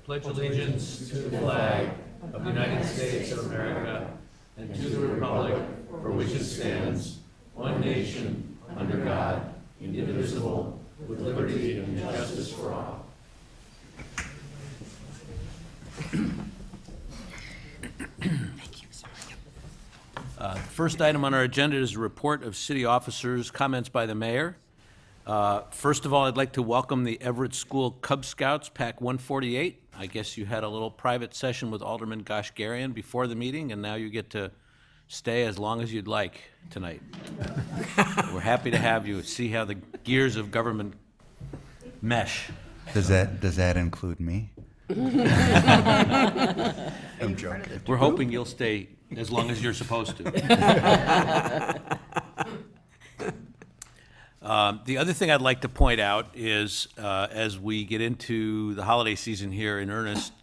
pledge allegiance to the flag of the United States of America and to the republic for which it stands, one nation, under God, indivisible, with liberty and justice for all. First item on our agenda is a report of city officers' comments by the mayor. First of all, I'd like to welcome the Everett School Cub Scouts, Pack 148. I guess you had a little private session with Alderman Goshgarian before the meeting, and now you get to stay as long as you'd like tonight. We're happy to have you. See how the gears of government mesh. Does that include me? I'm joking. We're hoping you'll stay as long as you're supposed to. The other thing I'd like to point out is, as we get into the holiday season here in earnest,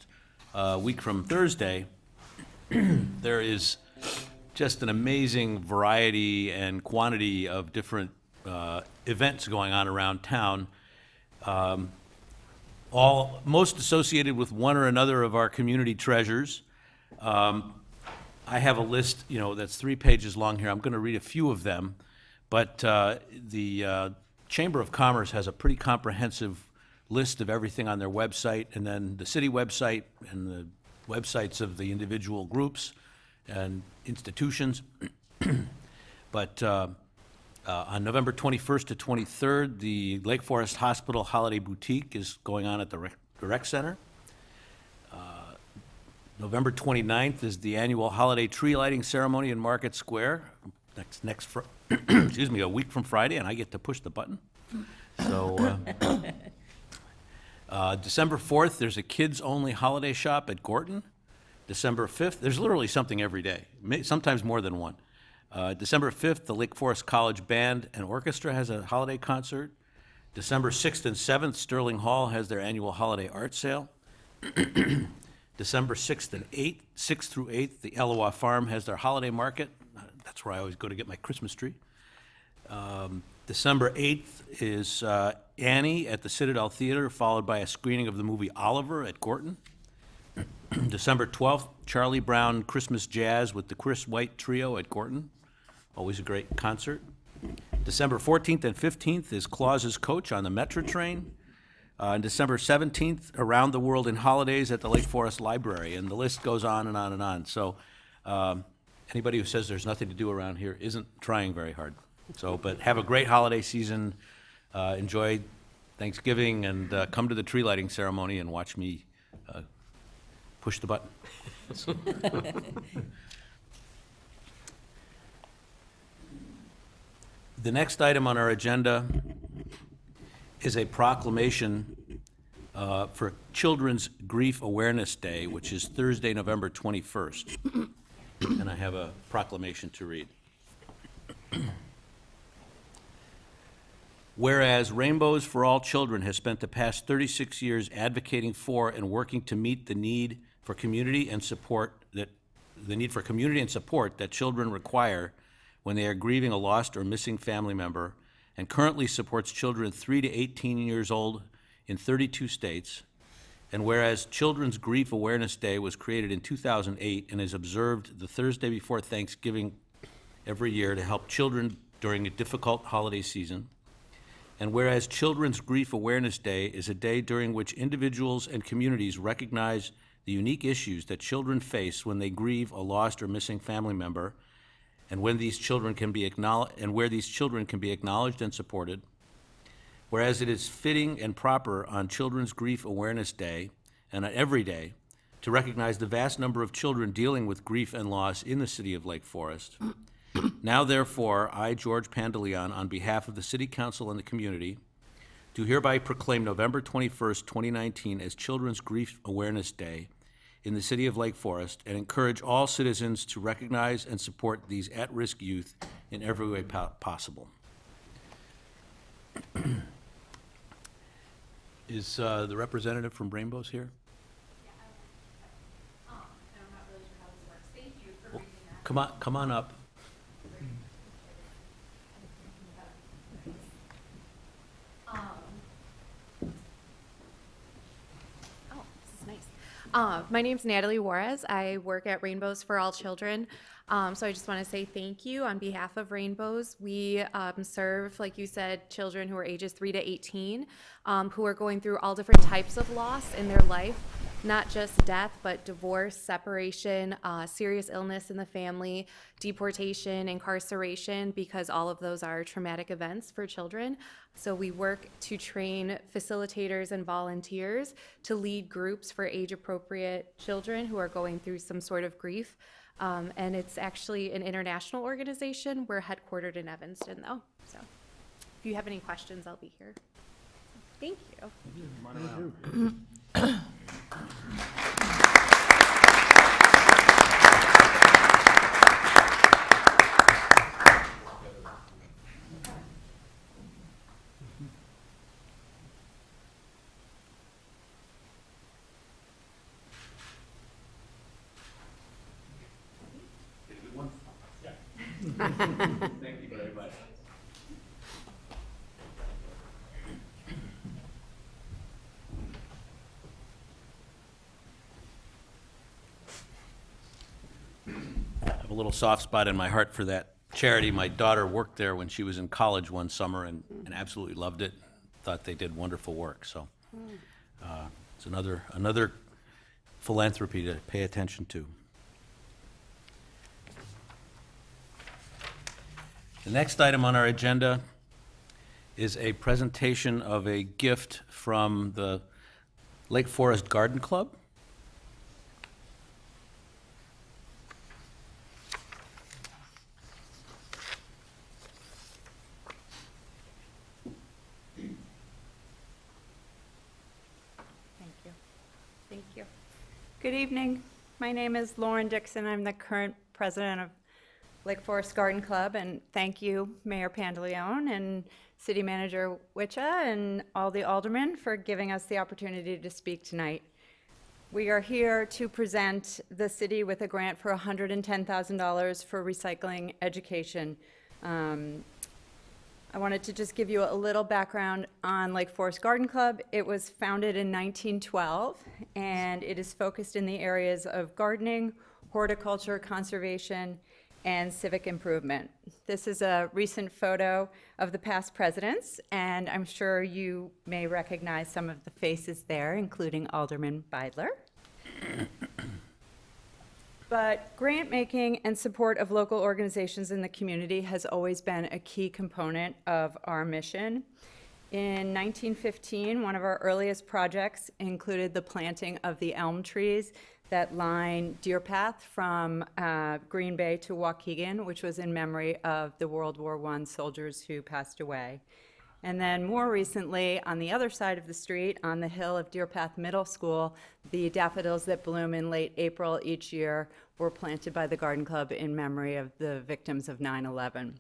a week from Thursday, there is just an amazing variety and quantity of different events going on around town, all most associated with one or another of our community treasures. I have a list, that's 3 pages long here. I'm going to read a few of them. But the Chamber of Commerce has a pretty comprehensive list of everything on their website, and then the city website and the websites of the individual groups and institutions. But on November 21st to 23rd, the Lake Forest Hospital Holiday Boutique is going on at the Rec Center. November 29th is the annual holiday tree lighting ceremony in Market Square. Excuse me, a week from Friday, and I get to push the button. So, December 4th, there's a kids-only holiday shop at Gorton. December 5th, there's literally something every day, sometimes more than one. December 5th, the Lake Forest College Band and Orchestra has a holiday concert. December 6th and 7th, Sterling Hall has their annual holiday art sale. December 6th and 8th, 6th through 8th, the Elwha Farm has their holiday market. That's where I always go to get my Christmas tree. December 8th is Annie at the Citadel Theater, followed by a screening of the movie Oliver at Gorton. December 12th, Charlie Brown Christmas Jazz with the Chris White Trio at Gorton. Always a great concert. December 14th and 15th is Claus's Coach on the Metro train. And December 17th, Around the World in Holidays at the Lake Forest Library. And the list goes on and on and on. So anybody who says there's nothing to do around here isn't trying very hard. So, but have a great holiday season. Enjoy Thanksgiving, and come to the tree lighting ceremony and watch me push the button. The next item on our agenda is a proclamation for Children's Grief Awareness Day, which is Thursday, November 21st. And I have a proclamation to read. Whereas Rainbows for All Children has spent the past 36 years advocating for and working to meet the need for community and support that children require when they are grieving a lost or missing family member, and currently supports children 3 to 18 years old in 32 states. And whereas Children's Grief Awareness Day was created in 2008 and is observed the Thursday before Thanksgiving every year to help children during a difficult holiday season. And whereas Children's Grief Awareness Day is a day during which individuals and communities recognize the unique issues that children face when they grieve a lost or missing family member, and when these children can be acknowledged, and where these children can be acknowledged and supported. Whereas it is fitting and proper on Children's Grief Awareness Day, and on every day, to recognize the vast number of children dealing with grief and loss in the city of Lake Forest. Now therefore, I, George Pandeleon, on behalf of the City Council and the community, do hereby proclaim November 21st, 2019 as Children's Grief Awareness Day in the city of Lake Forest, and encourage all citizens to recognize and support these at-risk youth in every way possible. Is the representative from Rainbows here? I'm not really sure how this works. Thank you for reading that. Come on up. Oh, this is nice. My name's Natalie Juarez. I work at Rainbows for All Children. So I just want to say thank you on behalf of Rainbows. We serve, like you said, children who are ages 3 to 18, who are going through all different types of loss in their life, not just death, but divorce, separation, serious illness in the family, deportation, incarceration, because all of those are traumatic events for children. So we work to train facilitators and volunteers to lead groups for age-appropriate children who are going through some sort of grief. And it's actually an international organization. We're headquartered in Evanston, though. So if you have any questions, I'll be here. Thank you. Thank you very much. I have a little soft spot in my heart for that charity. My daughter worked there when she was in college one summer and absolutely loved it. Thought they did wonderful work. So it's another philanthropy to pay attention to. The next item on our agenda is a presentation of a gift from the Lake Forest Garden Club. Thank you. Thank you. Good evening. My name is Lauren Dixon. I'm the current president of Lake Forest Garden Club, and thank you, Mayor Pantaleone and City Manager Witcha and all the aldermen for giving us the opportunity to speak tonight. We are here to present the city with a grant for $110,000 for recycling education. I wanted to just give you a little background on Lake Forest Garden Club. It was founded in 1912, and it is focused in the areas of gardening, horticulture, conservation, and civic improvement. This is a recent photo of the past presidents, and I'm sure you may recognize some of the faces there, including Alderman Beidler. But grant making and support of local organizations in the community has always been a key component of our mission. In 1915, one of our earliest projects included the planting of the elm trees that line Deer Path from Green Bay to Waukegan, which was in memory of the World War I soldiers who passed away. And then more recently, on the other side of the street, on the hill of Deer Path Middle School, the daffodils that bloom in late April each year were planted by the Garden Club in memory of the victims of 9/11.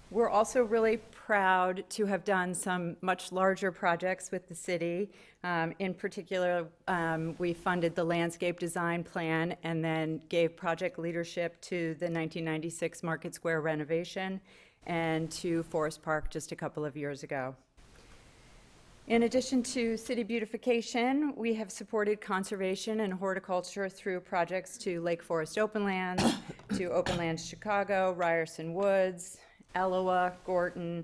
We're also really proud to have done some much larger projects with the city. In particular, we funded the landscape design plan and then gave project leadership to the 1996 Market Square renovation and to Forest Park just a couple of years ago. In addition to city beautification, we have supported conservation and horticulture through projects to Lake Forest Openlands, to Openlands Chicago, Ryerson Woods, Ellowa, Gorton,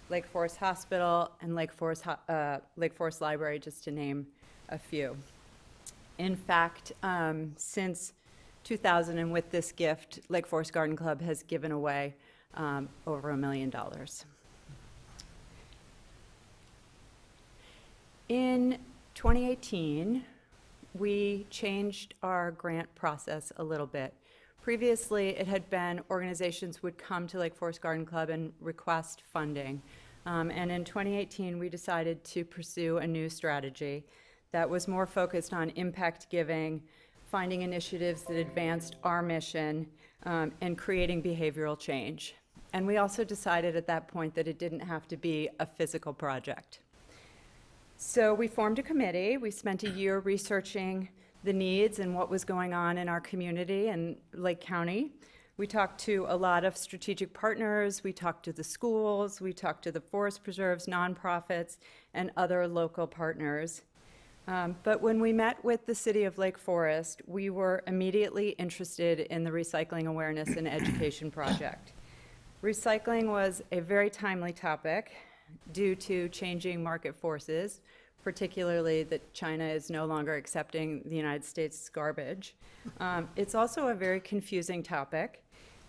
Lake Forest Hospital, and Lake Forest Library, just to name a few. In fact, since 2000 and with this gift, Lake Forest Garden Club has given away over $1 million. In 2018, we changed our grant process a little bit. Previously, it had been organizations would come to Lake Forest Garden Club and request funding. And in 2018, we decided to pursue a new strategy that was more focused on impact giving, finding initiatives that advanced our mission, and creating behavioral change. And we also decided at that point that it didn't have to be a physical project. So we formed a committee. We spent a year researching the needs and what was going on in our community in Lake County. We talked to a lot of strategic partners. We talked to the schools. We talked to the forest preserves, nonprofits, and other local partners. But when we met with the city of Lake Forest, we were immediately interested in the Recycling Awareness and Education Project. Recycling was a very timely topic due to changing market forces, particularly that China is no longer accepting the United States garbage. It's also a very confusing topic.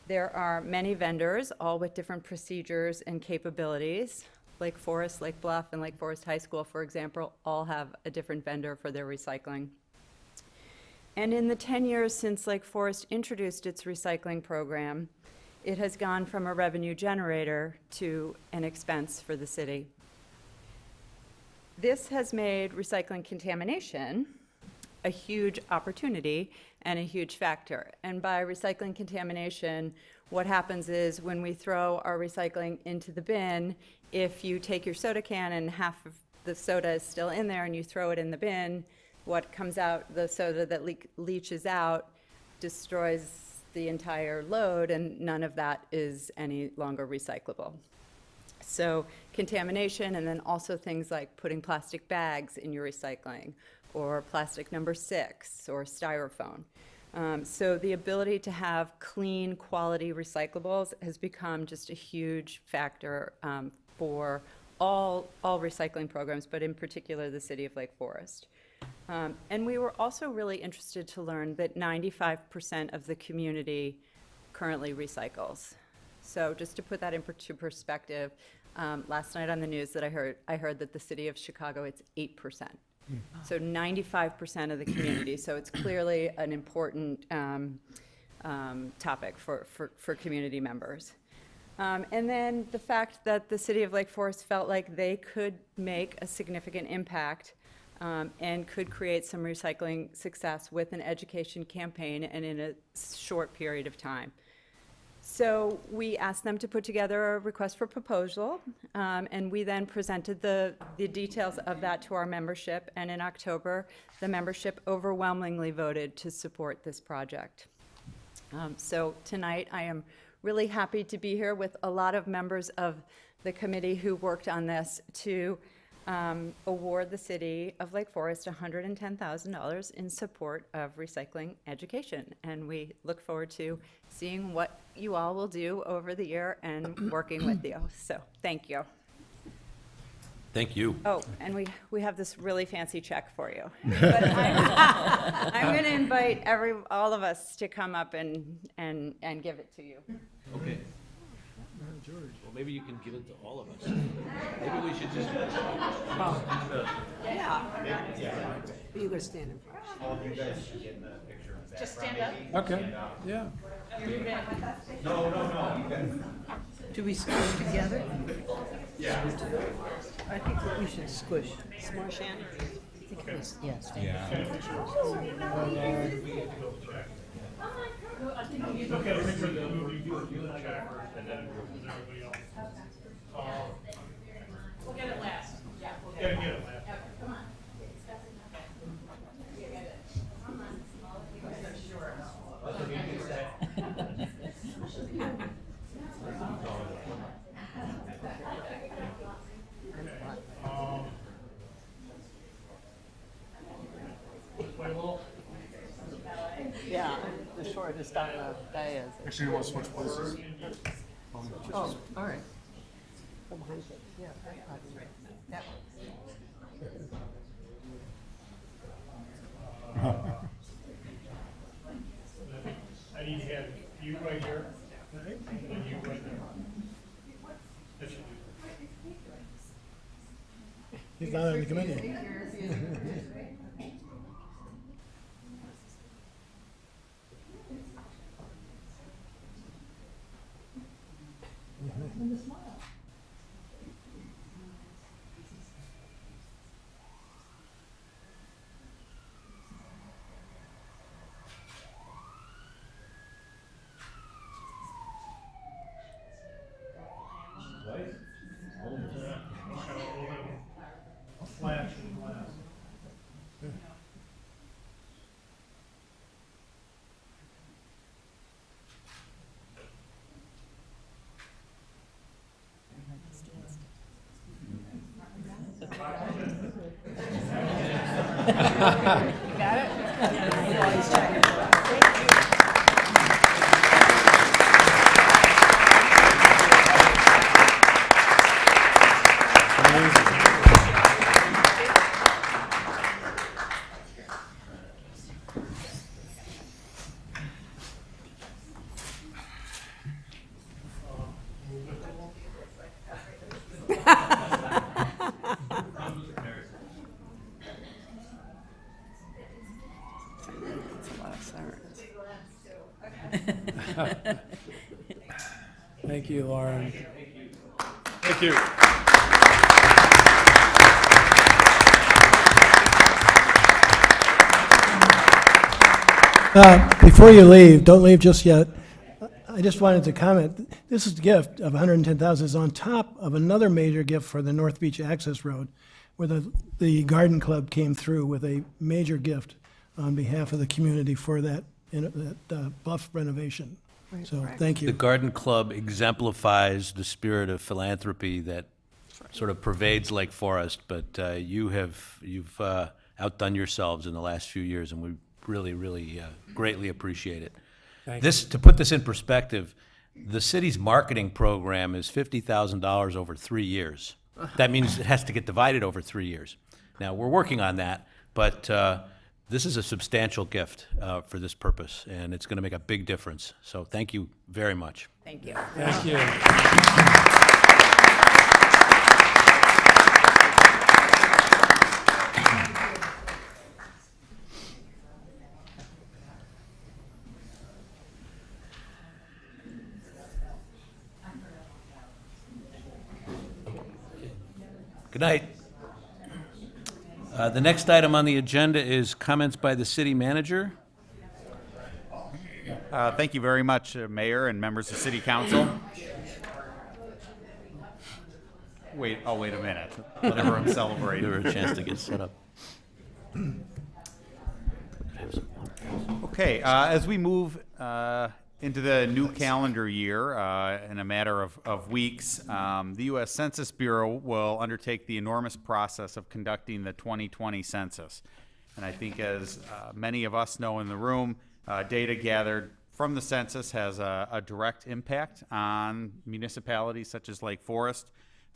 There are many vendors, all with different procedures and capabilities. Lake Forest, Lake Bluff, and Lake Forest High School, for example, all have a different vendor for their recycling. And in the 10 years since Lake Forest introduced its recycling program, it has gone from a revenue generator to an expense for the city. This has made recycling contamination a huge opportunity and a huge factor. And by recycling contamination, what happens is when we throw our recycling into the bin, if you take your soda can and half of the soda is still in there and you throw it in the bin, what comes out, the soda that leaches out, destroys the entire load, and none of that is any longer recyclable. So contamination, and then also things like putting plastic bags in your recycling, or plastic number 6, or styrofoam. So the ability to have clean, quality recyclables has become just a huge factor for all recycling programs, but in particular the city of Lake Forest. And we were also really interested to learn that 95% of the community currently recycles. So just to put that into perspective, last night on the news that I heard that the city of Chicago, it's 8%. So 95% of the community. So it's clearly an important topic for community members. And then the fact that the city of Lake Forest felt like they could make a significant impact and could create some recycling success with an education campaign and in a short period of time. So we asked them to put together a request for proposal, and we then presented the details of that to our membership, and in October, the membership overwhelmingly voted to support this project. So tonight, I am really happy to be here with a lot of members of the committee who worked on this to award the city of Lake Forest $110,000 in support of recycling education. And we look forward to seeing what you all will do over the year and working with you. So thank you. Thank you. Oh, and we have this really fancy check for you. But I'm going to invite all of us to come up and give it to you. Okay. Well, maybe you can give it to all of us. Maybe we should just. You gotta stand in front. Just stand up. Okay, yeah. Do we squish together? Yeah. I think that we should squish. Smush in? I think it was, yeah, stand. We'll get it last. Yeah. Yeah, the shortest on the dais. Actually, you want to switch places? Oh, all right. Go behind it, yeah. That I need to have you right here, and you right there. That should do. He's not on the committee. Flash and glass. Thank you, Lauren. Thank you. Before you leave, don't leave just yet. I just wanted to comment. This is a gift of $110,000 is on top of another major gift for the North Beach Access Road, where the Garden Club came through with a major gift on behalf of the community for that bluff renovation. So thank The you. Garden Club exemplifies the spirit of philanthropy that sort of pervades Lake Forest, but you've outdone yourselves in the last few years, and we really greatly appreciate it. To put this in perspective, the city's marketing program is $50,000 over 3 years. That means it has to get divided over 3 years. Now, we're working on that, but this is a substantial gift for this purpose, and it's going to make a big difference. So thank you very much. Thank you. Thank you. Good night. The next item on the agenda is comments by the city manager. Thank you very much, Mayor and members of City Council. I'll wait a minute. Let everyone celebrate. Give her a chance to get set up. Okay, as we move into the new calendar year in a matter of weeks, the U.S. Census Bureau will undertake the enormous process of conducting the 2020 census. And I think as many of us know in the room, data gathered from the census has a direct impact on municipalities such as Lake Forest,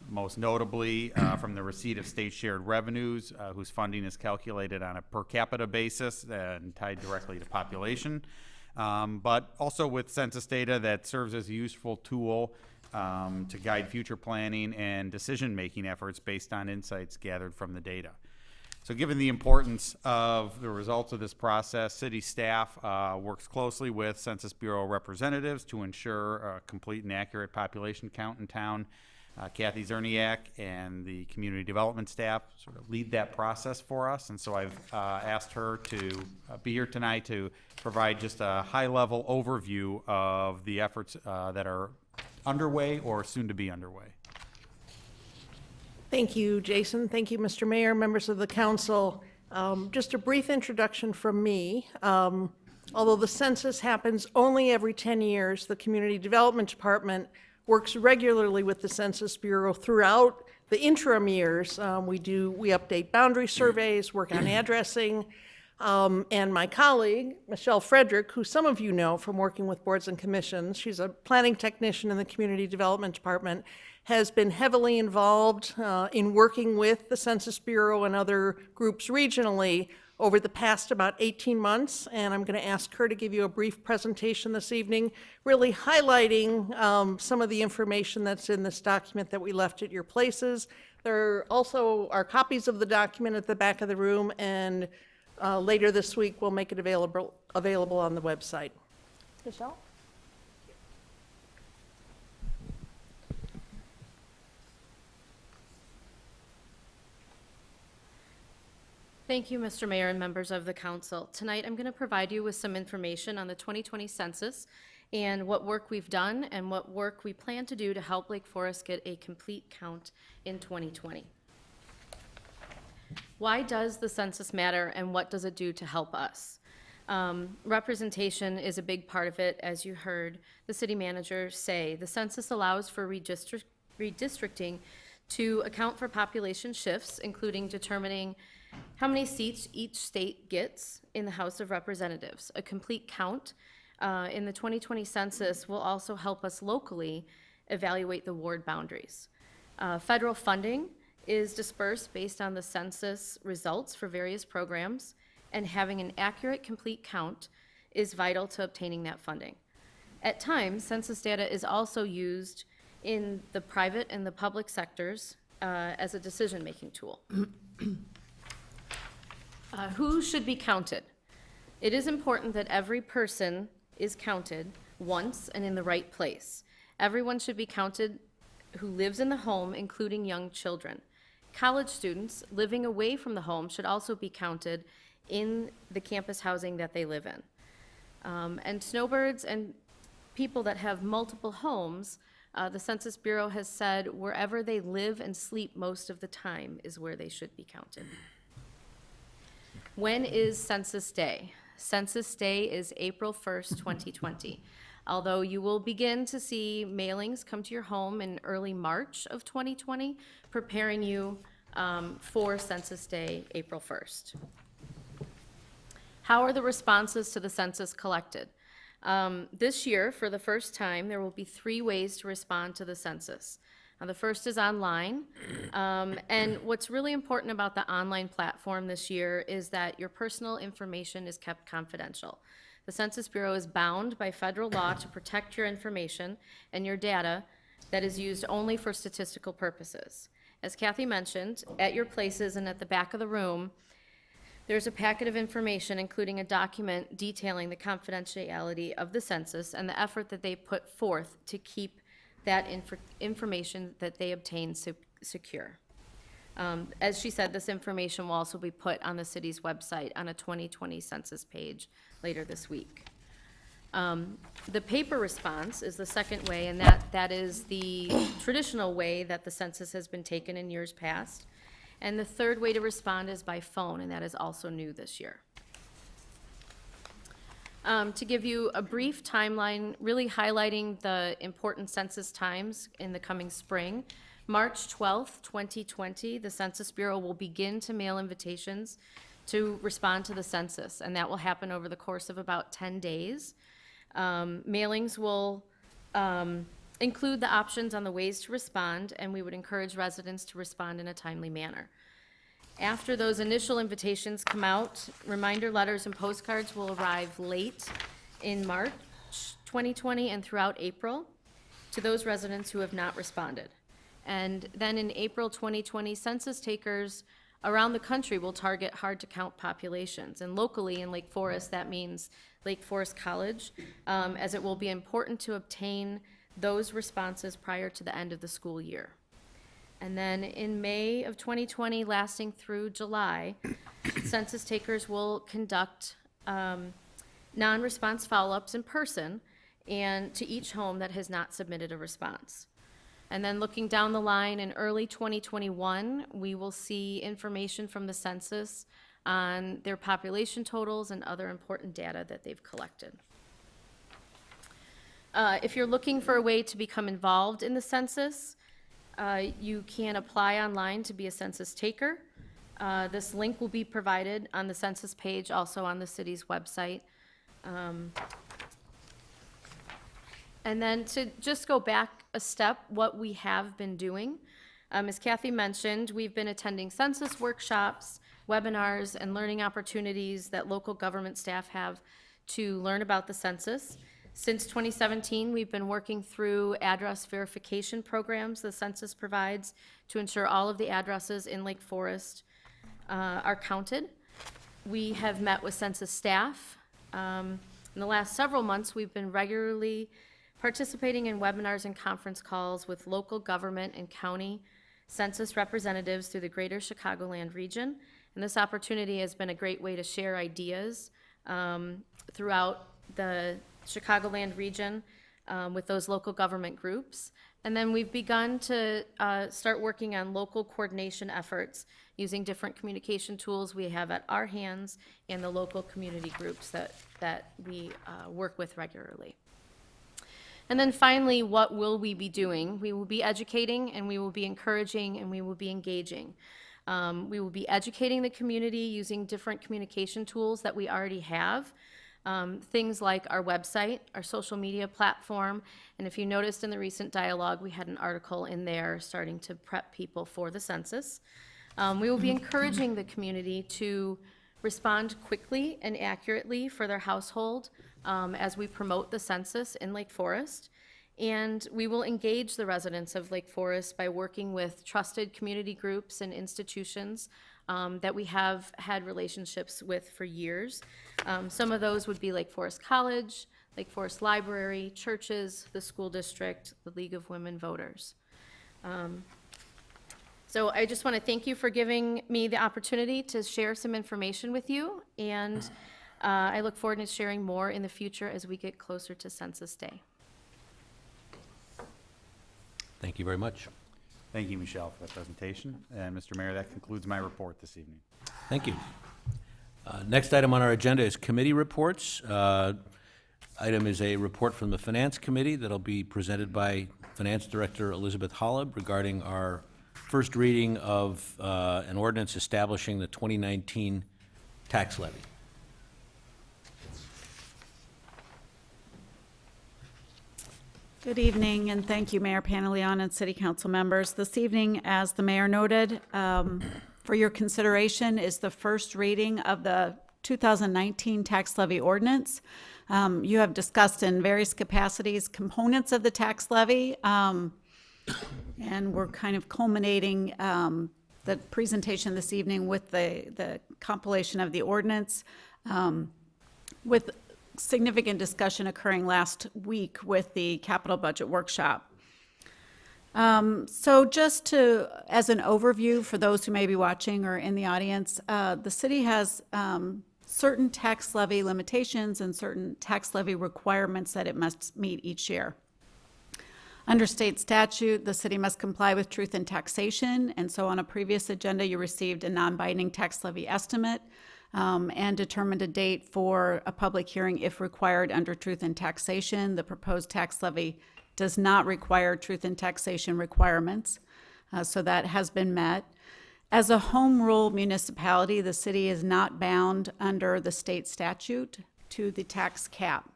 most notably from the receipt of state shared revenues, whose funding is calculated on a per capita basis and tied directly to population. But also with census data that serves as a useful tool to guide future planning and decision-making efforts based on insights gathered from the data. So given the importance of the results of this process, city staff works closely with Census Bureau representatives to ensure a complete and accurate population count in town. Kathy Zerniak and the community development staff sort of lead that process for us, and so I've asked her to be here tonight to provide just a high-level overview of the efforts that are underway or soon to be underway. Thank you, Jason. Thank you, Mr. Mayor, members of the council. Just a brief introduction from me. Although the census happens only every 10 years, the Community Development Department works regularly with the Census Bureau throughout the interim years. We update boundary surveys, work on addressing, and my colleague, Michelle Frederick, who some of you know from working with boards and commissions, she's a planning technician in the Community Development Department, has been heavily involved in working with the Census Bureau and other groups regionally over the past about 18 months, and I'm going to ask her to give you a brief presentation this evening, really highlighting some of the information that's in this document that we left at your places. There also are copies of the document at the back of the room, and later this week we'll make it available on the website. Michelle? Thank you, Mr. Mayor and members of the council. Tonight, I'm going to provide you with some information on the 2020 census and what work we've done and what work we plan to do to help Lake Forest get a complete count in 2020. Why does the census matter and what does it do to help us? Representation is a big part of it. As you heard the city manager say, the census allows for redistricting to account for population shifts, including determining how many seats each state gets in the House of Representatives. A complete count in the 2020 census will also help us locally evaluate the ward boundaries. Federal funding is dispersed based on the census results for various programs, and having an accurate, complete count is vital to obtaining that funding. At times, census data is also used in the private and the public sectors as a decision-making tool. Who should be counted? It is important that every person is counted once and in the right place. Everyone should be counted who lives in the home, including young children. College students living away from the home should also be counted in the campus housing that they live in. And snowbirds and people that have multiple homes, the Census Bureau has said wherever they live and sleep most of the time is where they should be counted. When is Census Day? Census Day is April 1st, 2020. Although you will begin to see mailings come to your home in early March of 2020, preparing you for Census Day, April 1st. How are the responses to the census collected? This year, for the first time, there will be 3 ways to respond to the census. Now, the first is online, and what's really important about the online platform this year is that your personal information is kept confidential. The Census Bureau is bound by federal law to protect your information and your data that is used only for statistical purposes. As Kathy mentioned, at your places and at the back of the room, there's a packet of information, including a document detailing the confidentiality of the census and the effort that they put forth to keep that information that they obtain secure. As she said, this information will also be put on the city's website on a 2020 census page later this week. The paper response is the second way, and that is the traditional way that the census has been taken in years past. And the third way to respond is by phone, and that is also new this year. To give you a brief timeline, really highlighting the important census times in the coming spring, March 12th, 2020, the Census Bureau will begin to mail invitations to respond to the census, and that will happen over the course of about 10 days. Mailings will include the options on the ways to respond, and we would encourage residents to respond in a timely manner. After those initial invitations come out, reminder letters and postcards will arrive late in March 2020 and throughout April to those residents who have not responded. And then in April 2020, census takers around the country will target hard-to-count populations. And locally in Lake Forest, that means Lake Forest College, as it will be important to obtain those responses prior to the end of the school year. And then in May of 2020, lasting through July, census takers will conduct non-response follow-ups in person and to each home that has not submitted a response. And then looking down the line in early 2021, we will see information from the census on their population totals and other important data that they've collected. If you're looking for a way to become involved in the census, you can apply online to be a census taker. This link will be provided on the census page, also on the city's website. And then to just go back a step, what we have been doing. As Kathy mentioned, we've been attending census workshops, webinars, and learning opportunities that local government staff have to learn about the census. Since 2017, we've been working through address verification programs the census provides to ensure all of the addresses in Lake Forest are counted. We have met with census staff. In the last several months, we've been regularly participating in webinars and conference calls with local government and county census representatives through the greater Chicagoland region. And this opportunity has been a great way to share ideas throughout the Chicagoland region with those local government groups. And then we've begun to start working on local coordination efforts using different communication tools we have at our hands and the local community groups that we work with regularly. And then finally, what will we be doing? We will be educating, and we will be encouraging, and we will be engaging. We will be educating the community using different communication tools that we already have. Things like our website, our social media platform, and if you noticed in the recent dialogue, we had an article in there starting to prep people for the census. We will be encouraging the community to respond quickly and accurately for their household as we promote the census in Lake Forest. And we will engage the residents of Lake Forest by working with trusted community groups and institutions that we have had relationships with for years. Some of those would be Lake Forest College, Lake Forest Library, churches, the school district, the League of Women Voters. So I just want to thank you for giving me the opportunity to share some information with you, and I look forward to sharing more in the future as we get closer to Census Day. Thank you very much. Thank you, Michelle, for that presentation. And Mr. Mayor, that concludes my report this evening. Thank you. Next item on our agenda is committee reports. Item is a report from the Finance Committee that'll be presented by Finance Director Elizabeth Holub regarding our first reading of an ordinance establishing the 2019 tax levy. Good evening, and thank you, Mayor Pantaleon and City Council members. This evening, as the mayor noted, for your consideration is the first reading of the 2019 tax levy ordinance. You have discussed in various capacities components of the tax levy, and we're kind of culminating the presentation this evening with the compilation of the ordinance, with significant discussion occurring last week with the capital budget workshop. So just as an overview for those who may be watching or in the audience, the city has certain tax levy limitations and certain tax levy requirements that it must meet each year. Under state statute, the city must comply with truth in taxation, and so on a previous agenda, you received a non-binding tax levy estimate and determined a date for a public hearing if required under truth in taxation. The proposed tax levy does not require truth in taxation requirements, so that has been met. As a home rule municipality, the city is not bound under the state statute to the tax cap.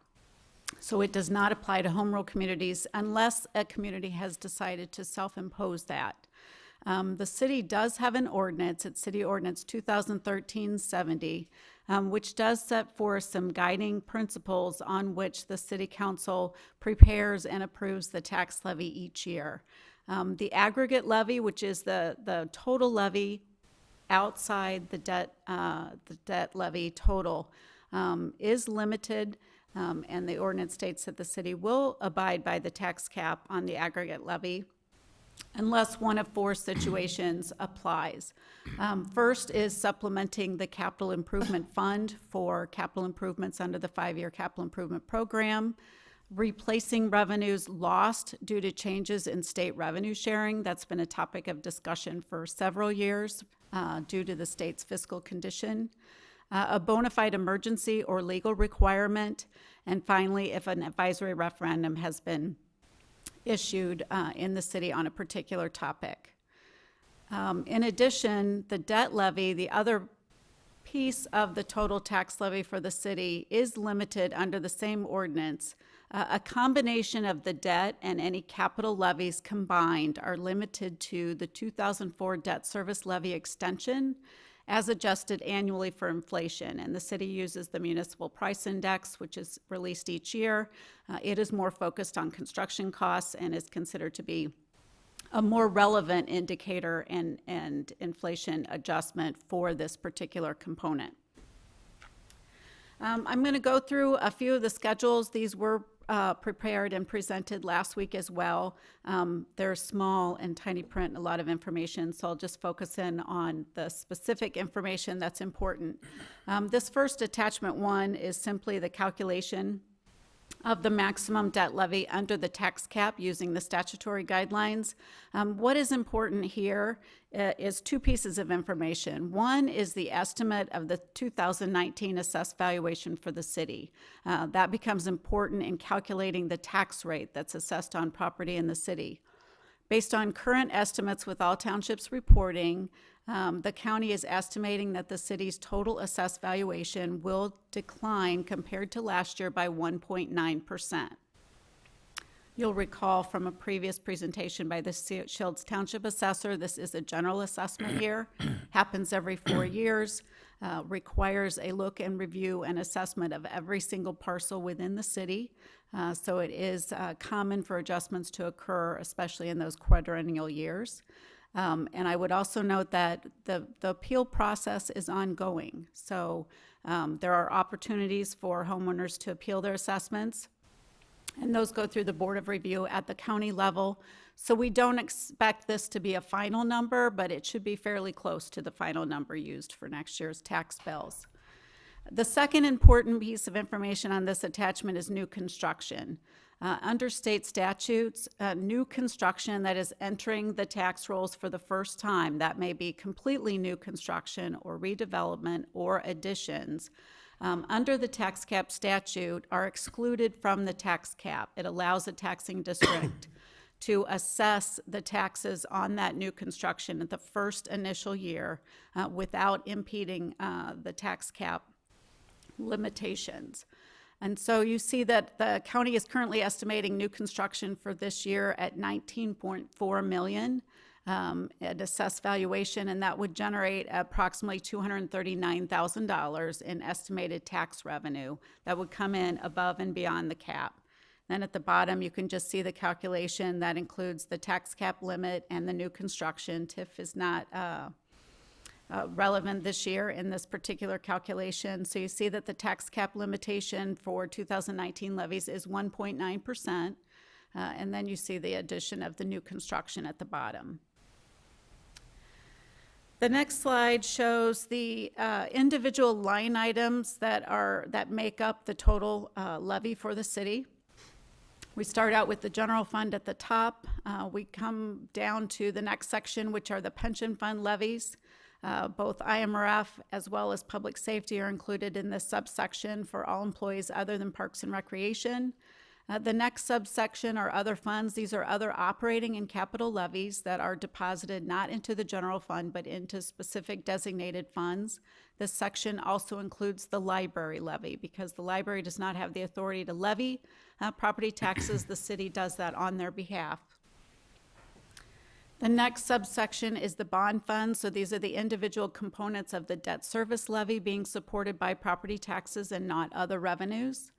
So it does not apply to home rule communities unless a community has decided to self-impose that. The city does have an ordinance, it's City Ordinance 2013-70, which does set forth some guiding principles on which the City Council prepares and approves the tax levy each year. The aggregate levy, which is the total levy outside the debt levy total, is limited, and the ordinance states that the city will abide by the tax cap on the aggregate levy unless one of four situations applies. First is supplementing the capital improvement fund for capital improvements under the 5-year capital improvement program, replacing revenues lost due to changes in state revenue sharing. That's been a topic of discussion for several years due to the state's fiscal condition. A bona fide emergency or legal requirement, and finally, if an advisory referendum has been issued in the city on a particular topic. In addition, the debt levy, the other piece of the total tax levy for the city, is limited under the same ordinance. A combination of the debt and any capital levies combined are limited to the 2004 debt service levy extension as adjusted annually for inflation. And the city uses the municipal price index, which is released each year. It is more focused on construction costs and is considered to be a more relevant indicator and inflation adjustment for this particular component. I'm going to go through a few of the schedules. These were prepared and presented last week as well. They're small and tiny print, a lot of information, so I'll just focus in on the specific information that's important. This first attachment 1 is simply the calculation of the maximum debt levy under the tax cap using the statutory guidelines. What is important here is two pieces of information. One is the estimate of the 2019 assessed valuation for the city. That becomes important in calculating the tax rate that's assessed on property in the city. Based on current estimates with all townships reporting, The county is estimating that the city's total assessed valuation will decline compared to last year by 1.9%. You'll recall from a previous presentation by the Shields Township Assessor, this is a general assessment year, happens every 4 years, requires a look and review and assessment of every single parcel within the city. So it is common for adjustments to occur, especially in those quadrennial years. And I would also note that the appeal process is ongoing. So there are opportunities for homeowners to appeal their assessments, and those go through the Board of Review at the county level. So we don't expect this to be a final number, but it should be fairly close to the final number used for next year's tax bills. The second important piece of information on this attachment is new construction. Under state statutes, new construction that is entering the tax rolls for the first time, that may be completely new construction or redevelopment or additions, under the tax cap statute are excluded from the tax cap. It allows a taxing district to assess the taxes on that new construction at the first initial year without impeding the tax cap limitations. And so you see that the county is currently estimating new construction for this year at $19.4 million at assessed valuation, and that would generate approximately $239,000 in estimated tax revenue that would come in above and beyond the cap. Then at the bottom, you can just see the calculation that includes the tax cap limit and the new construction. TIF is not relevant this year in this particular calculation. So you see that the tax cap limitation for 2019 levies is 1.9%, and then you see the addition of the new construction at the bottom. The next slide shows the individual line items that make up the total levy for the city. We start out with the general fund at the top. We come down to the next section, which are the pension fund levies. Both IMRF as well as public safety are included in this subsection for all employees other than Parks and Recreation. The next subsection are other funds. These are other operating and capital levies that are deposited not into the general fund but into specific designated funds. This section also includes the library levy because the library does not have the authority to levy property taxes. The city does that on their behalf. The next subsection is the bond fund. So these are the individual components of the debt service levy being supported by property taxes and not other revenues.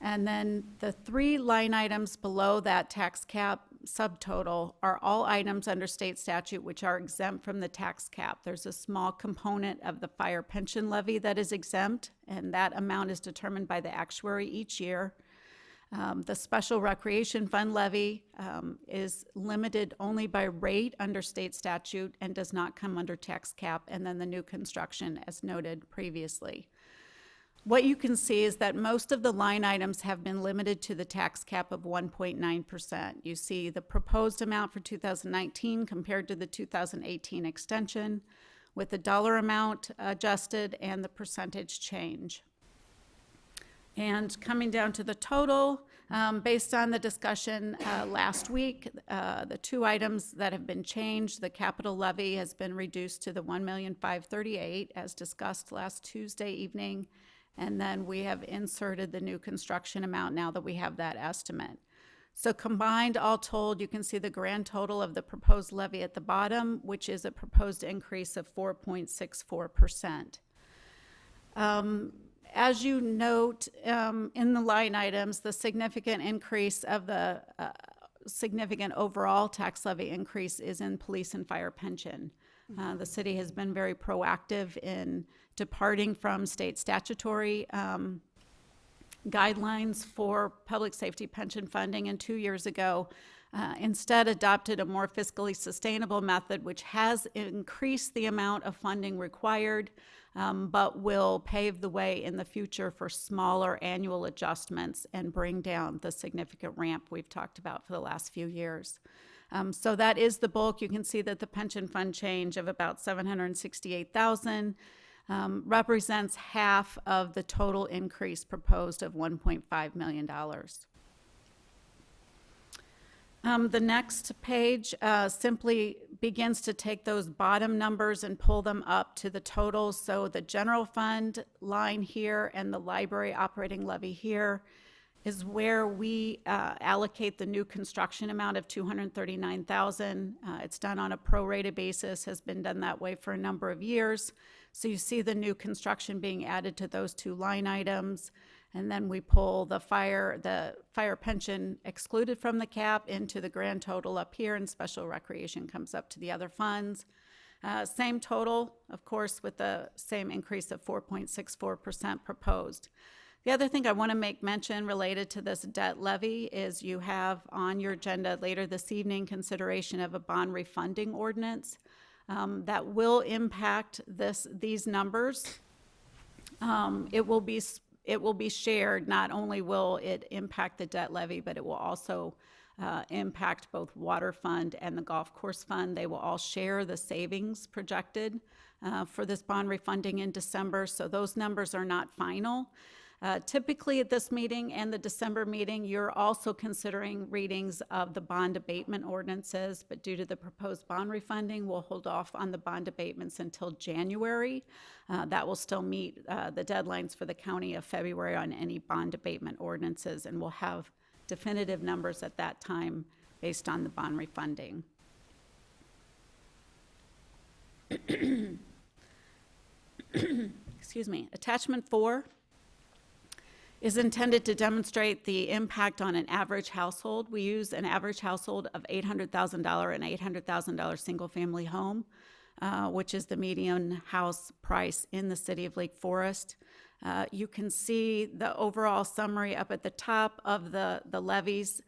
And then the three line items below that tax cap subtotal are all items under state statute which are exempt from the tax cap. There's a small component of the fire pension levy that is exempt, and that amount is determined by the actuary each year. The special recreation fund levy is limited only by rate under state statute and does not come under tax cap, and then the new construction as noted previously. What you can see is that most of the line items have been limited to the tax cap of 1.9%. You see the proposed amount for 2019 compared to the 2018 extension with the dollar amount adjusted and the percentage change. And coming down to the total, based on the discussion last week, the two items that have been changed, the capital levy has been reduced to the $1,538,000 as discussed last Tuesday evening. And then we have inserted the new construction amount now that we have that estimate. So combined, all told, you can see the grand total of the proposed levy at the bottom, which is a proposed increase of 4.64%. As you note in the line items, the significant increase of the significant overall tax levy increase is in police and fire pension. The city has been very proactive in departing from state statutory guidelines for public safety pension funding, and 2 years ago instead adopted a more fiscally sustainable method which has increased the amount of funding required but will pave the way in the future for smaller annual adjustments and bring down the significant ramp we've talked about for the last few years. So that is the bulk. You can see that the pension fund change of about $768,000 represents half of the total increase proposed of $1.5 million. The next page simply begins to take those bottom numbers and pull them up to the totals. So the general fund line here and the library operating levy here is where we allocate the new construction amount of $239,000. It's done on a prorated basis, has been done that way for a number of years. So you see the new construction being added to those two line items. And then we pull the fire pension excluded from the cap into the grand total up here, and special recreation comes up to the other funds. Same total, of course, with the same increase of 4.64% proposed. The other thing I want to make mention related to this debt levy is you have on your agenda later this evening consideration of a bond refunding ordinance that will impact these numbers. It will be shared. Not only will it impact the debt levy, but it will also impact both water fund and the golf course fund. They will all share the savings projected for this bond refunding in December. So those numbers are not final. Typically at this meeting and the December meeting, you're also considering readings of the bond abatement ordinances, but due to the proposed bond refunding, we'll hold off on the bond abatements until January. That will still meet the deadlines for the county of February on any bond abatement ordinances, and we'll have definitive numbers at that time based on the bond refunding. Excuse me. Attachment 4 is intended to demonstrate the impact on an average household. We use an average household of $800,000 and $800,000 single-family home, which is the median house price in the city of Lake Forest. You can see the overall summary up at the top of the levies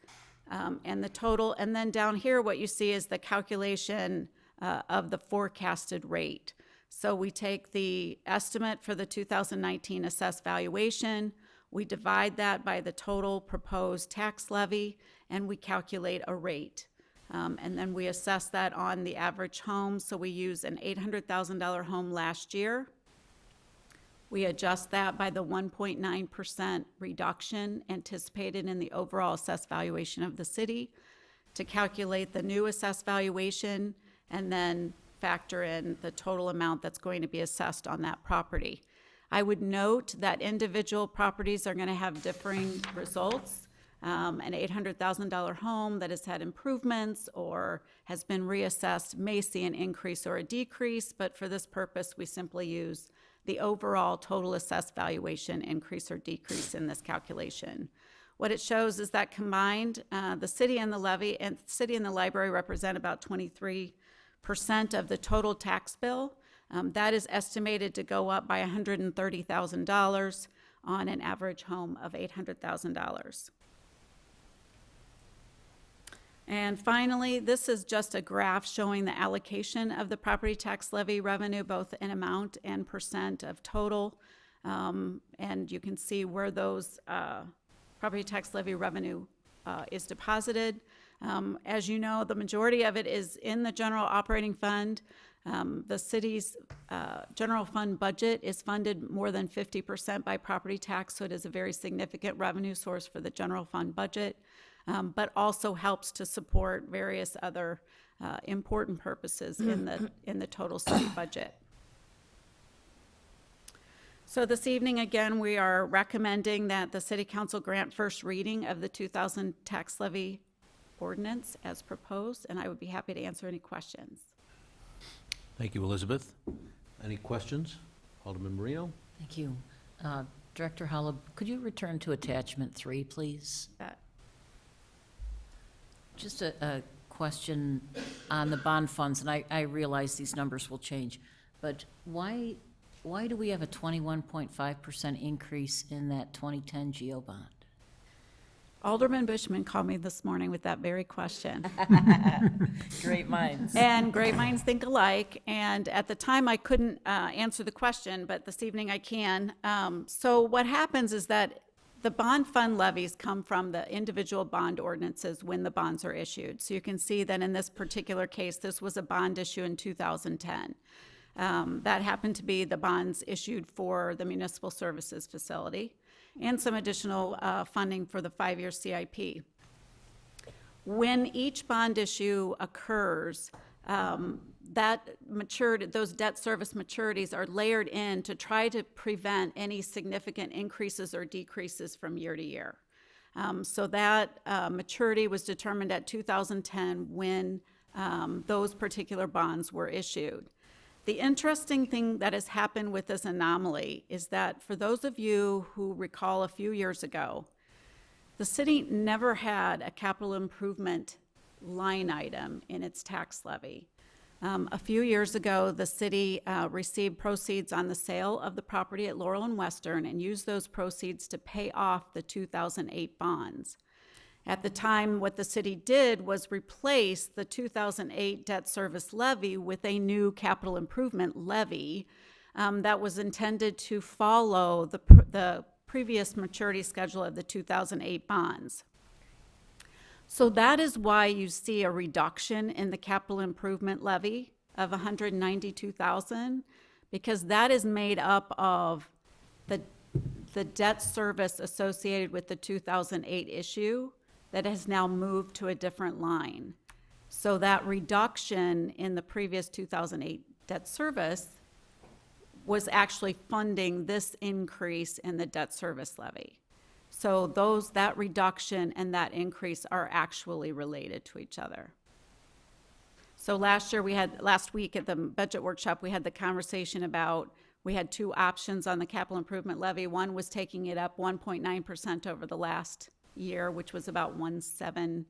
and the total. And then down here, what you see is the calculation of the forecasted rate. So we take the estimate for the 2019 assessed valuation, we divide that by the total proposed tax levy, and we calculate a rate. And then we assess that on the average home. So we use an $800,000 home last year. We adjust that by the 1.9% reduction anticipated in the overall assessed valuation of the city to calculate the new assessed valuation, and then factor in the total amount that's going to be assessed on that property. I would note that individual properties are going to have differing results. An $800,000 home that has had improvements or has been reassessed may see an increase or a decrease, but for this purpose, we simply use the overall total assessed valuation increase or decrease in this calculation. What it shows is that combined, the city and the levy and city and the library represent about 23% of the total tax bill. That is estimated to go up by $130,000 on an average home of $800,000. And finally, this is just a graph showing the allocation of the property tax levy revenue, both in amount and percent of total. And you can see where those property tax levy revenue is deposited. As you know, the majority of it is in the general operating fund. The city's general fund budget is funded more than 50% by property tax, so it is a very significant revenue source for the general fund budget, but also helps to support various other important purposes in the total city budget. So this evening, again, we are recommending that the City Council grant first reading of the 2000 tax levy ordinance as proposed, and I would be happy to answer any questions. Thank you, Elizabeth. Any questions? Alderman Marino? Thank you. Director Holub, could you return to attachment 3, please? Just a question on the bond funds, and I realize these numbers will change, but why do we have a 21.5% increase in that 2010 GO bond? Alderman Bushman called me this morning with that very question. Great minds. And great minds think alike. And at the time, I couldn't answer the question, but this evening I can. So what happens is that the bond fund levies come from the individual bond ordinances when the bonds are issued. So you can see that in this particular case, this was a bond issue in 2010. That happened to be the bonds issued for the municipal services facility and some additional funding for the 5-year CIP. When each bond issue occurs, that matured, those debt service maturities are layered in to try to prevent any significant increases or decreases from year to year. So that maturity was determined at 2010 when those particular bonds were issued. The interesting thing that has happened with this anomaly is that for those of you who recall a few years ago, the city never had a capital improvement line item in its tax levy. A few years ago, the city received proceeds on the sale of the property at Laurel and Western and used those proceeds to pay off the 2008 bonds. At the time, what the city did was replace the 2008 debt service levy with a new capital improvement levy that was intended to follow the previous maturity schedule of the 2008 bonds. So that is why you see a reduction in the capital improvement levy of $192,000, because that is made up of the debt service associated with the 2008 issue that has now moved to a different line. So that reduction in the previous 2008 debt service was actually funding this increase in the debt service levy. So that reduction and that increase are actually related to each other. So last week at the budget workshop, we had the conversation about, we had two options on the capital improvement levy. One was taking it up 1.9% over the last year, which was about 1.7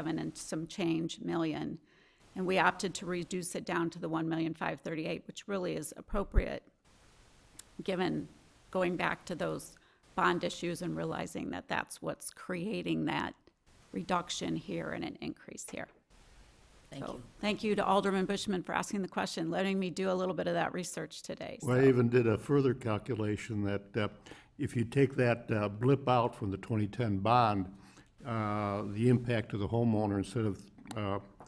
and some change million. And we opted to reduce it down to the 1,538,000, which really is appropriate given going back to those bond issues and realizing that that's what's creating that reduction here and an increase here. Thank you. Thank you to Alderman Bushman for asking the question, letting me do a little bit of that research today. Well, I even did a further calculation that if you take that blip out from the 2010 bond, the impact to the homeowner instead of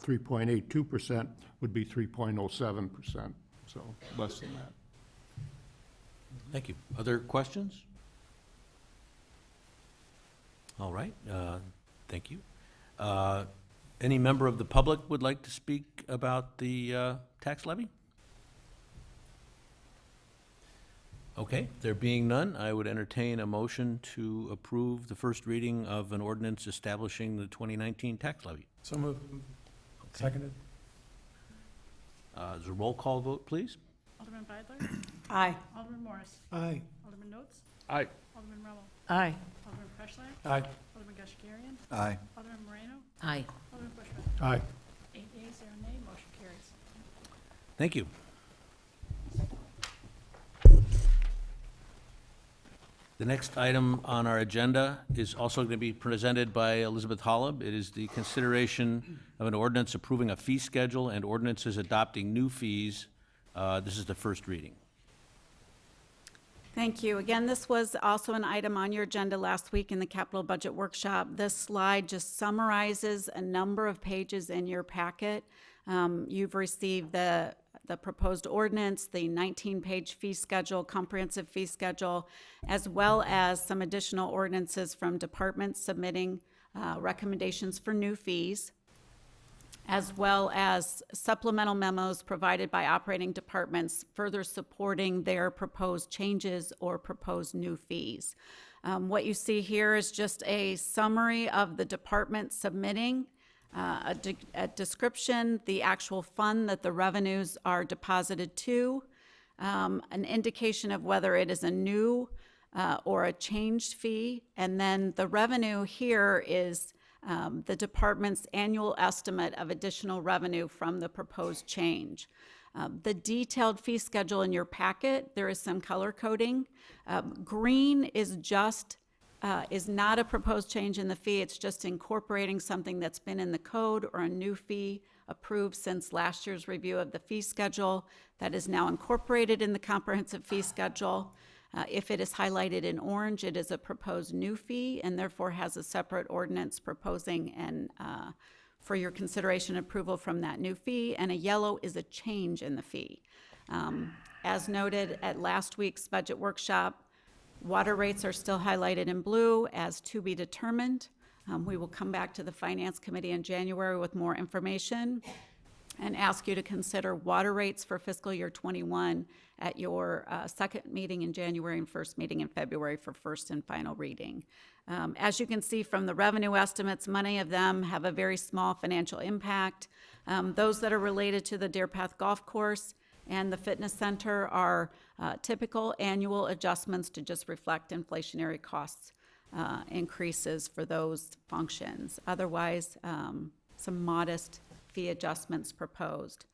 3.82% would be 3.07%, so less than that. Thank you. Other questions? All right, thank you. Any member of the public would like to speak about the tax levy? Okay, there being none, I would entertain a motion to approve the first reading of an ordinance establishing the 2019 tax levy. So moved. Seconded. Is a roll call vote, please? Alderman Beidler? Aye. Alderman Morris? Aye. Alderman Notes? Aye. Alderman Rummel? Aye. Alderman Preschler? Aye. Alderman Gashagarian? Aye. Alderman Moreno? Aye. Alderman Bushman? Aye. 8 yeas, 0 nay, motion carries. Thank you. The next item on our agenda is also going to be presented by Elizabeth Hollab. It is the consideration of an ordinance approving a fee schedule and ordinances adopting new fees. This is the first reading. Thank you. Again, this was also an item on your agenda last week in the capital budget workshop. This slide just summarizes a number of pages in your packet. You've received the proposed ordinance, the 19-page fee schedule, comprehensive fee schedule, as well as some additional ordinances from departments submitting recommendations for new fees, as well as supplemental memos provided by operating departments further supporting their proposed changes or proposed new fees. What you see here is just a summary of the department submitting a description, the actual fund that the revenues are deposited to, an indication of whether it is a new or a changed fee, and then the revenue here is the department's annual estimate of additional revenue from the proposed change. The detailed fee schedule in your packet, there is some color coding. Green is just is not a proposed change in the fee. It's just incorporating something that's been in the code or a new fee approved since last year's review of the fee schedule that is now incorporated in the comprehensive fee schedule. If it is highlighted in orange, it is a proposed new fee and therefore has a separate ordinance proposing and for your consideration and approval from that new fee, and a yellow is a change in the fee. As noted at last week's budget workshop, water rates are still highlighted in blue as to be determined. We will come back to the Finance Committee in January with more information. and ask you to consider water rates for fiscal year '21 at your second meeting in January and first meeting in February for first and final reading. As you can see from the revenue estimates, many of them have a very small financial impact. Those that are related to the Deer Path Golf Course and the fitness center are typical annual adjustments to just reflect inflationary costs increases for those functions. Otherwise, some modest fee adjustments proposed.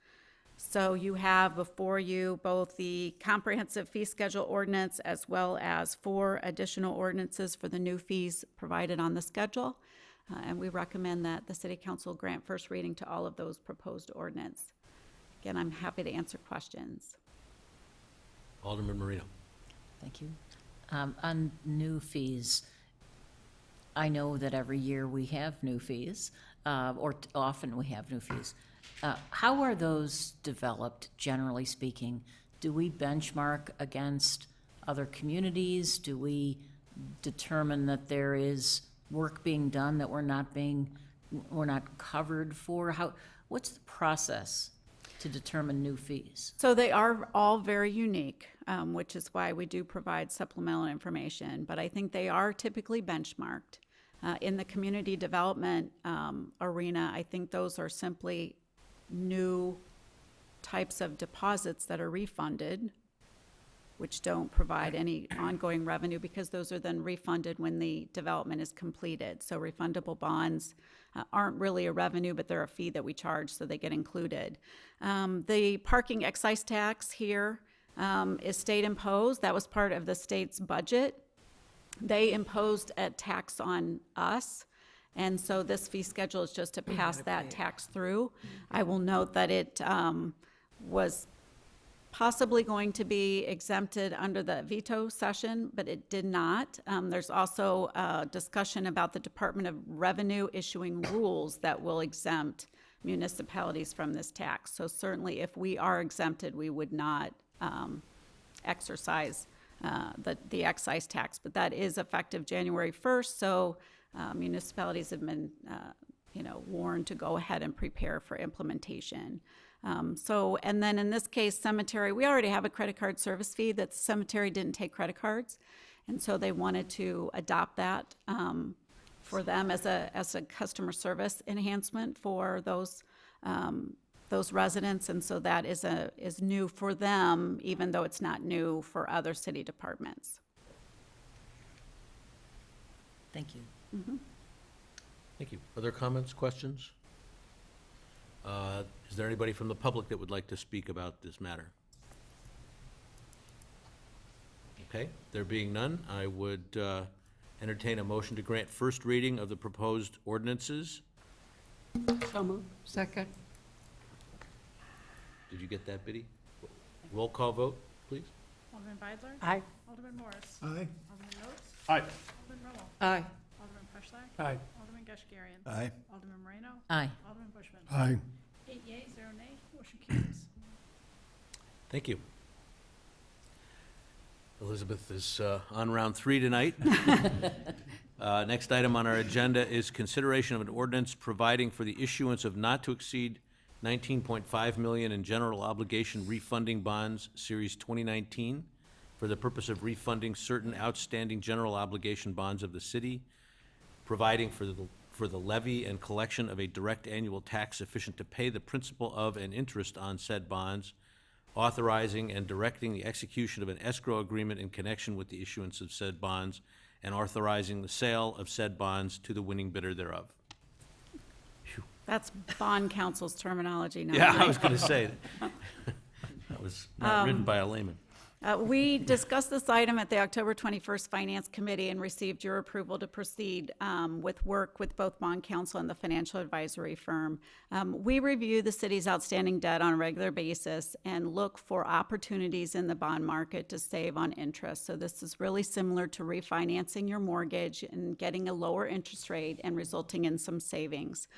So you have before you both the comprehensive fee schedule ordinance as well as 4 additional ordinances for the new fees provided on the schedule. And we recommend that the City Council grant first reading to all of those proposed ordinance. Again, I'm happy to answer questions. Alderman Marino. Thank you. On new fees, I know that every year we have new fees, often we have new fees. How are those developed, generally speaking? Do we benchmark against other communities? Do we determine that there is work being done that we're not covered for? What's the process to determine new fees? So they are all very unique, which is why we do provide supplemental information, but I think they are typically benchmarked. In the community development arena, I think those are simply new types of deposits that are refunded, which don't provide any ongoing revenue because those are then refunded when the development is completed. So refundable bonds aren't really a revenue, but they're a fee that we charge, so they get included. The parking excise tax here is state imposed. That was part of the state's budget. They imposed a tax on us, and so this fee schedule is just to pass that tax through. I will note that it was possibly going to be exempted under the veto session, but it did not. There's also a discussion about the Department of Revenue issuing rules that will exempt municipalities from this tax. So certainly if we are exempted, we would not exercise the excise tax, but that is effective January 1st, so municipalities have been warned to go ahead and prepare for implementation. And then in this case, cemetery, we already have a credit card service fee that the cemetery didn't take credit cards, and so they wanted to adopt that for them as a customer service enhancement for those residents, and so that is new for them, even though it's not new for other city departments. Thank you. Thank you. Other comments, questions? Is there anybody from the public that would like to speak about this matter? Okay, there being none, I would entertain a motion to grant first reading of the proposed ordinances. So moved. Second. Did you get that, Biddy? Roll call vote, please. Alderman Beidler? Aye. Alderman Morris? Aye. Alderman Rhodes? Aye. Alderman Rommel? Aye. Alderman Preschlack? Aye. Alderman Gushgarian? Aye. Alderman Moreno? Aye. Alderman Bushman? Aye. 8 yeas, 0 nay, motion carries. Thank you. Elizabeth is on round 3 tonight. Next item on our agenda is consideration of an ordinance providing for the issuance of not to exceed $19.5 million in general obligation refunding bonds, Series 2019, for the purpose of refunding certain outstanding general obligation bonds of the city, providing for the levy and collection of a direct annual tax sufficient to pay the principal of and interest on said bonds, authorizing and directing the execution of an escrow agreement in connection with the issuance of said bonds, and authorizing the sale of said bonds to the winning bidder thereof. That's bond council's terminology, not Yeah, I mine. was gonna say, that was not written by a layman. We discussed this item at the October 21st Finance Committee and received your approval to proceed with work with both bond counsel and the financial advisory firm. We review the city's outstanding debt on a regular basis and look for opportunities in the bond market to save on interest. So this is really similar to refinancing your mortgage and getting a lower interest rate and resulting in some savings.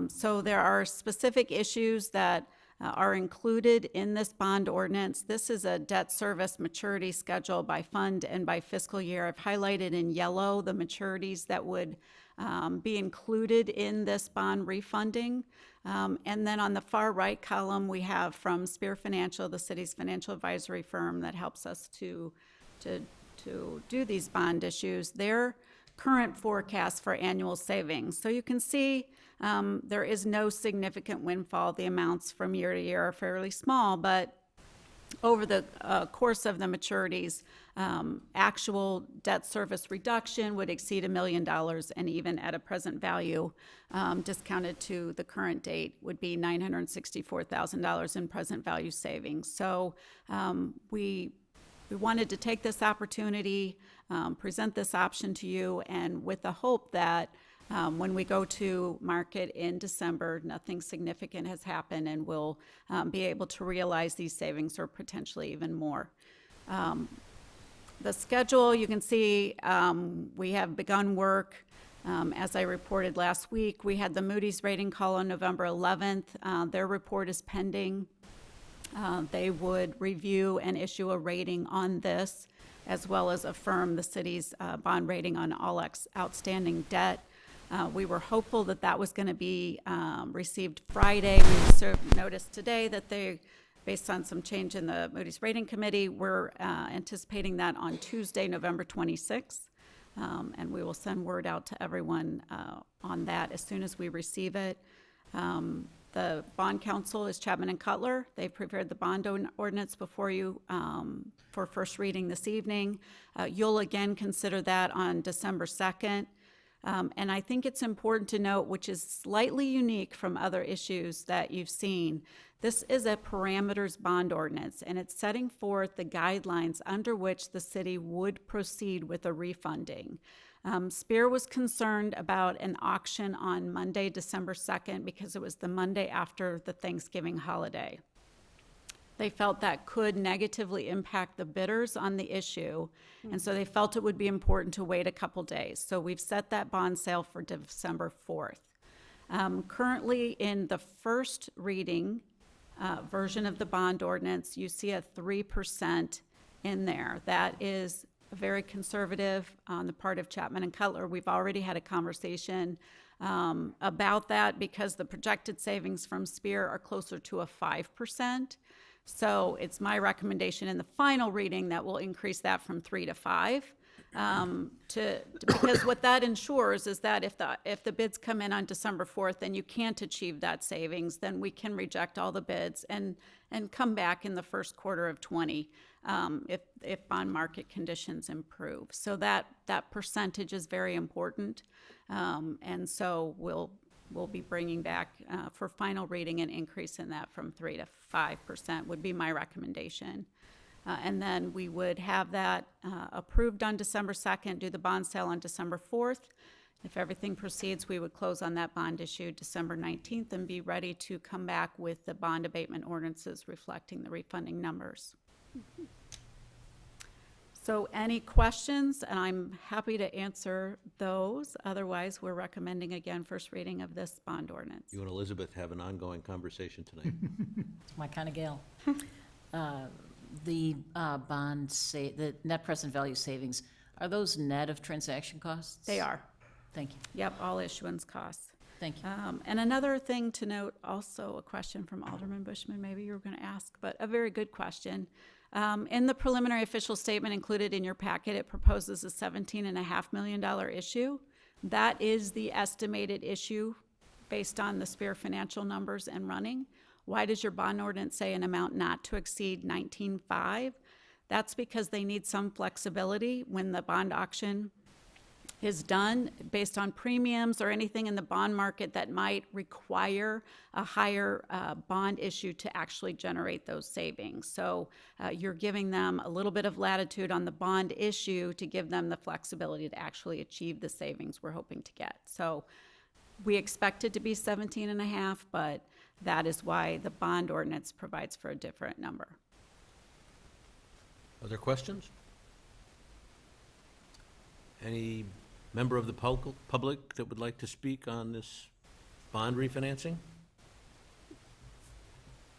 So there are specific issues that are included in this bond ordinance. This is a debt service maturity schedule by fund and by fiscal year. I've highlighted in yellow the maturities that would be included in this bond refunding. And then on the far right column, we have from Spear Financial, the city's financial advisory firm that helps us to do these bond issues, their current forecast for annual savings. So you can see there is no significant windfall. The amounts from year to year are fairly small, but over the course of the maturities, actual debt service reduction would exceed $1 million, and even at a present value, discounted to the current date, would be $964,000 in present value savings. So we wanted to take this opportunity, present this option to you, and with the hope that when we go to market in December, nothing significant has happened, and we'll be able to realize these savings or potentially even more. The schedule, you can see we have begun work. As I reported last week, we had the Moody's rating call on November 11th. Their report is pending. They would review and issue a rating on this, as well as affirm the city's bond rating on all outstanding debt. We were hopeful that that was going to be received Friday. We noticed today that they, based on some change in the Moody's Rating Committee, we're anticipating that on Tuesday, November 26th. And we will send word out to everyone on that as soon as we receive it. The bond counsel is Chapman and Cutler. They've prepared the bond ordinance before you for first reading this evening. You'll again consider that on December 2nd. And I think it's important to note, which is slightly unique from other issues that you've seen, this is a parameters bond ordinance, and it's setting forth the guidelines under which the city would proceed with a refunding. Spear was concerned about an auction on Monday, December 2nd, because it was the Monday after the Thanksgiving holiday. They felt that could negatively impact the bidders on the issue, and so they felt it would be important to wait a couple days. So we've set that bond sale for December 4th. Currently, in the first reading version of the bond ordinance, you see a 3% in there. That is very conservative on the part of Chapman and Cutler. We've already had a conversation about that because the projected savings from Spear are closer to a 5%. So it's my recommendation in the final reading that we'll increase that from 3 to 5. Because what that ensures is that if the bids come in on December 4th and you can't achieve that savings, then we can reject all the bids and come back in the first quarter of 20 if bond market conditions improve. So that percentage is very important, and so we'll be bringing back for final reading an increase in that from 3 to 5% would be my recommendation. And then we would have that approved on December 2nd, do the bond sale on December 4th. If everything proceeds, we would close on that bond issue December 19th and be ready to come back with the bond abatement ordinances reflecting the refunding numbers. So any questions, and I'm happy to answer those. Otherwise, we're recommending again first reading of this bond ordinance. You and Elizabeth have an ongoing conversation tonight. It's my kind of gal. The the net present value savings, are those net of transaction costs? They are. Thank you. Yep, all issuance costs. Thank you. And another thing to note, also a question from Alderman Bushman, maybe you were going to ask, but a very good question. In the preliminary official statement included in your packet, it proposes a $17.5 million issue. That is the estimated issue based on the Spear Financial numbers and running. Why does your bond ordinance say an amount not to exceed 19.5? That's because they need some flexibility when the bond auction is done based on premiums or anything in the bond market that might require a higher bond issue to actually generate those savings. So you're giving them a little bit of latitude on the bond issue to give them the flexibility to actually achieve the savings we're hoping to get. So we expect it to be 17.5, but that is why the bond ordinance provides for a different number. Other questions? Any member of the public that would like to speak on this bond refinancing?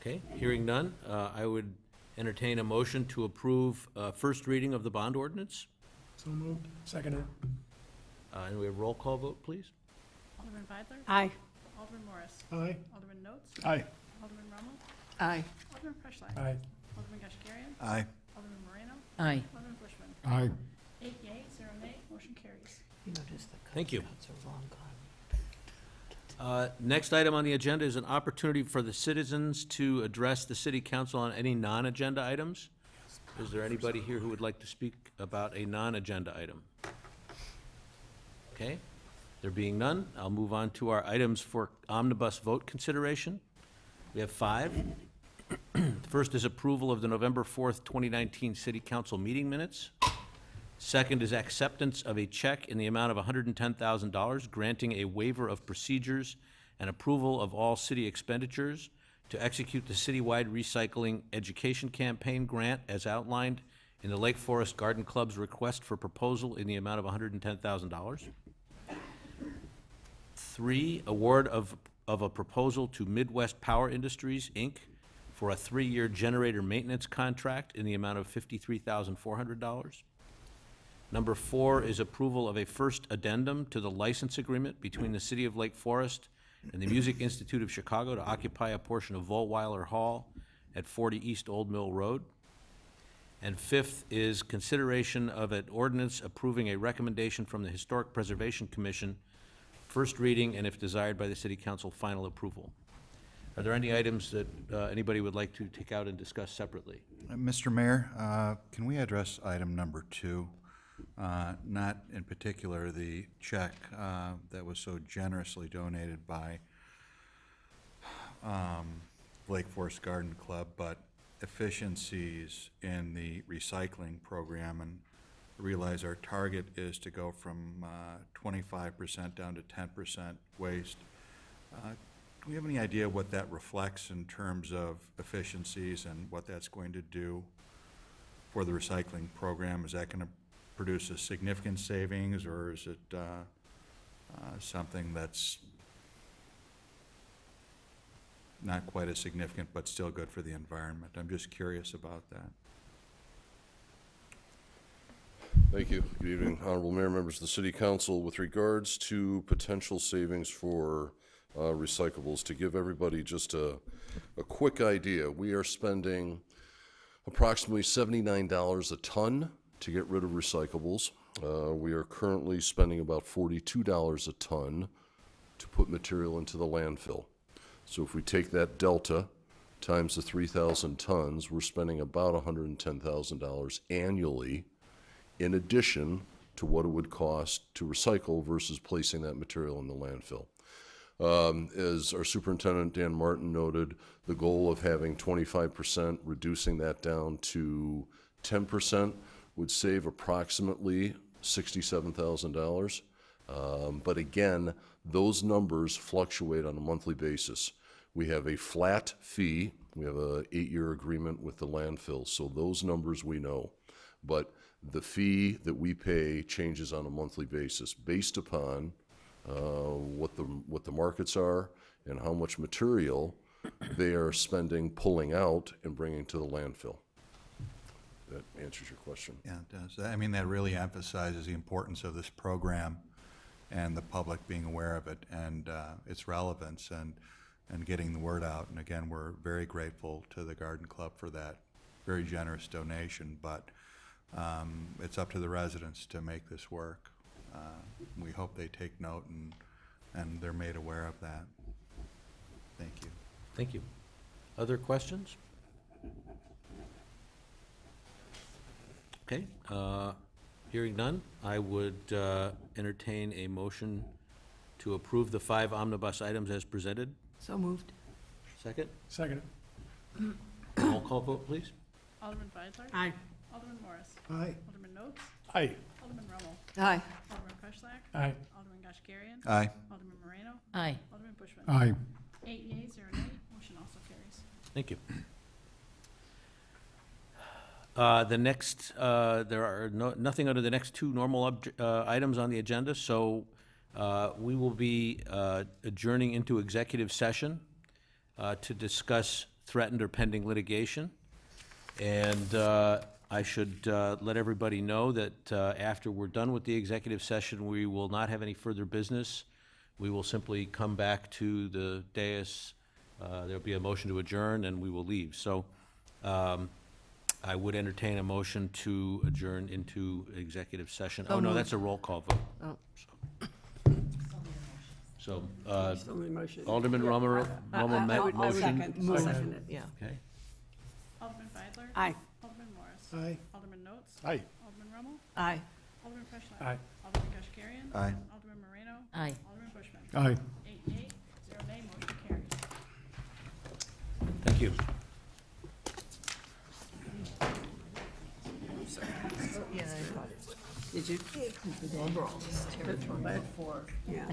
Okay, hearing none, I would entertain a motion to approve first reading of the bond ordinance. So moved. Seconded. And we have roll call vote, please. Alderman Weidler? Aye. Alderman Morris? Aye. Alderman Notes? Aye. Alderman Rommel? Aye. Alderman Preschlack? Aye. Alderman Kashgarian? Aye. Alderman Moreno? Aye. Alderman Bushman? Aye. 8 yea, 0 nay, motion carries. Thank you. Next item on the agenda is an opportunity for the citizens to address the city council on any non-agenda items. Is there anybody here who would like to speak about a non-agenda item? Okay, there being none, I'll move on to our items for omnibus vote consideration. We have 5. The first is approval of the November 4th, 2019 city council meeting minutes. Second is acceptance of a check in the amount of $110,000, granting a waiver of procedures and approval of all city expenditures to execute the citywide recycling education campaign grant as outlined in the Lake Forest Garden Club's request for proposal in the amount of $110,000. 3, award of a proposal to Midwest Power Industries, Inc. for a 3-year generator maintenance contract in the amount of $53,400. Number 4 is approval of a first addendum to the license agreement between the City of Lake Forest and the Music Institute of Chicago to occupy a portion of Volweiler Hall at 40 East Old Mill Road. And 5th is consideration of an ordinance approving a recommendation from the Historic Preservation Commission, first reading, and if desired by the City Council, final approval. Are there any items that anybody would like to take out and discuss separately? Mr. Mayor, can we address item number 2? Not in particular the check that was so generously donated by Lake Forest Garden Club, but efficiencies in the recycling program, and realize our target is to go from 25% down to 10% waste. Do we have any idea what that reflects in terms of efficiencies and what that's going to do for the recycling program? Is that going to produce a significant savings, or is it something that's not quite as significant but still good for the environment? I'm just curious about that. Thank you. Good evening, Honorable Mayor, members of the City Council. With regards to potential savings for recyclables, to give everybody just a quick idea, we are spending approximately $79 a ton to get rid of recyclables. We are currently spending about $42 a ton to put material into the landfill. So if we take that delta times the 3,000 tons, we're spending about $110,000 annually in addition to what it would cost to recycle versus placing that material in the landfill. As our Superintendent Dan Martin noted, the goal of having 25%, reducing that down to 10%, would save approximately $67,000. But again, those numbers fluctuate on a monthly basis. We have a flat fee. We have an 8-year agreement with the landfill, so those numbers we know. But the fee that we pay changes on a monthly basis based upon what the markets are and how much material they are spending pulling out and bringing to the landfill. That answers your question. Yeah, it does. I mean, that really emphasizes the importance of this program and the public being aware of it and its relevance and getting the word out. And again, we're very grateful to the Garden Club for that very generous donation, but it's up to the residents to make this work. We hope they take note and they're made aware of that. Thank you. Thank you. Other questions? Okay, hearing none, I would entertain a motion to approve the 5 omnibus items as presented. So moved. Second? Seconded. Roll call vote, please. Alderman Weidler? Aye. Alderman Morris? Aye. Alderman Notes? Aye. Alderman Rommel? Aye. Alderman Preschlack? Aye. Alderman Kashgarian? Aye. Alderman Moreno? Aye. Alderman Bushman? Aye. 8 yea, 0 nay, motion also carries. Thank you. The next, there are nothing under the next 2 normal items on the agenda, so we will be adjourning into executive session to discuss threatened or pending litigation. And I should let everybody know that after we're done with the executive session, we will not have any further business. We will simply come back to the dais. There'll be a motion to adjourn, and we will leave. So I would entertain a motion to adjourn into executive session. Oh, no, that's a roll call vote. Oh. So, Alderman Rommel, motion. Second it, yeah. Okay. Alderman Feidler? Aye. Alderman Morris? Aye. Alderman Notes? Aye. Alderman Rommel? Aye. Alderman Preschler? Aye. Alderman Kashkarian? Aye. Alderman Moreno? Aye. Alderman Bushman? Aye. 8 yea, 0 nay, motion carries. Thank you. Did you? Overall, territory. Yeah.